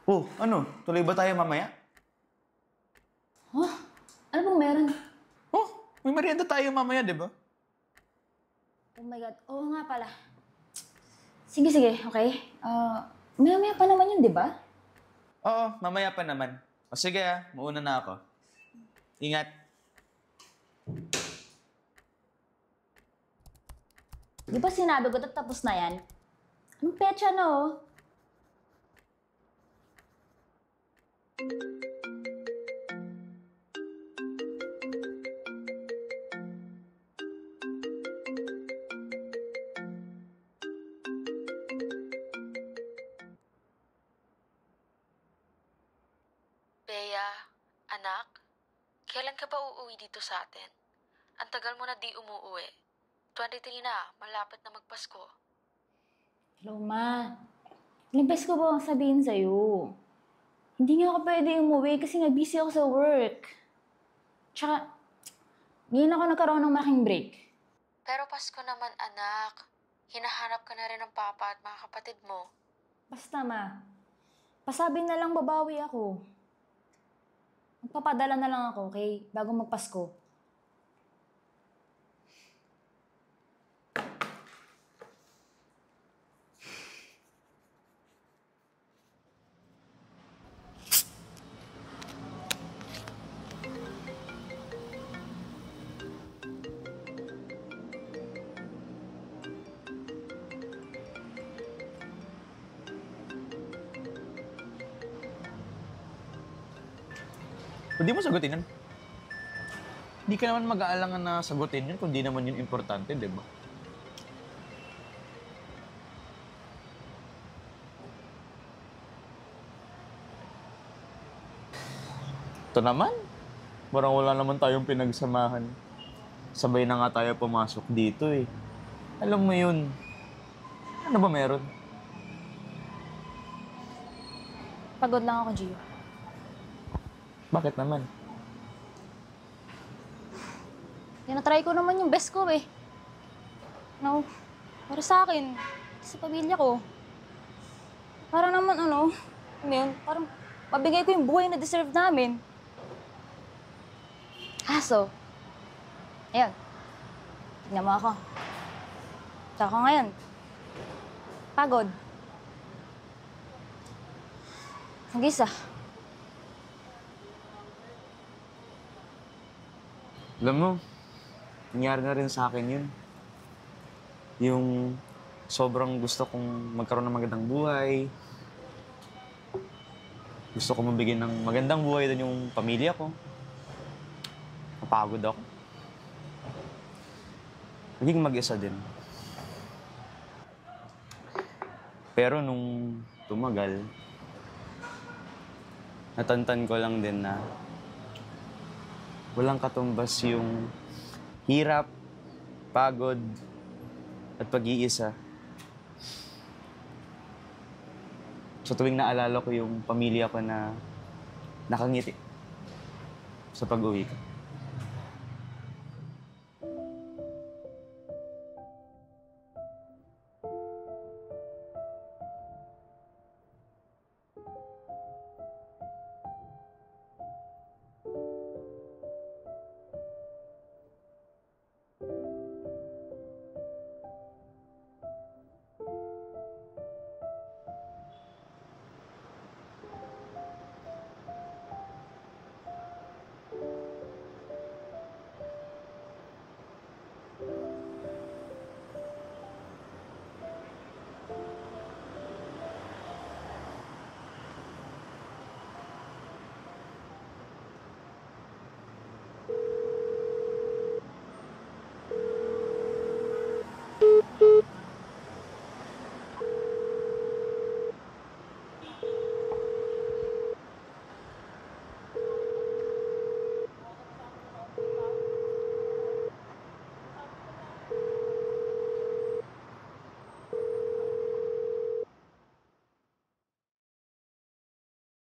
Oh, ano? Tuloy ba tayo mamaya? Oh, ano bang meron? Oh, may merienda tayo mamaya, di ba? Oh my God, oo nga pala. Sige, sige, okay. Maya-maya pa naman yun, di ba? Oo, mamaya pa naman. O sige mauna na ako. Ingat. Di ba sinabi ko tapos na yan? Anong petsa na oh? Bea, anak, kailan ka ba uuwi dito sa atin? Ang tagal mo na di umuuwi. 23 na, malapit na magpasko. Hello, ma. Ilang beses ko ba ang sabihin sa'yo? Hindi nga ako pwede umuwi kasi nga busy ako sa work. Tsaka, ngayon ako nagkaroon ng malaking break. Pero Pasko naman, anak. Hinahanap ka na rin ng papa at mga kapatid mo. Basta, ma. Pasabi na lang babawi ako. Magpapadala na lang ako, okay? Bago magpasko. Kung di mo sagutin yun, hindi ka naman mag-aalangan na sagutin yun kung di naman yun importante, di ba? Ito naman, parang wala naman tayong pinagsamahan. Sabay na nga tayo pumasok dito eh. Alam mo yun, ano ba meron? Pagod lang ako, Gio. Bakit naman? Tinatry ko naman yung best ko eh. No, para sa akin, sa pamilya ko. Para naman ano yun, parang mabigay ko yung buhay na deserve namin. Kaso, ayun, tignan mo ako. Tsaka ngayon, pagod. Nag-isa. Alam mo, nangyari na rin sa akin yun. Yung sobrang gusto kong magkaroon ng magandang buhay. Gusto ko mabigyan ng magandang buhay din yung pamilya ko. Napagod ako. Naging mag-isa din. Pero nung tumagal, natantan ko lang din na walang katumbas yung hirap, pagod, at pag-iisa. Sa tuwing naalala ko yung pamilya ko na nakangiti sa pag-uwi ko.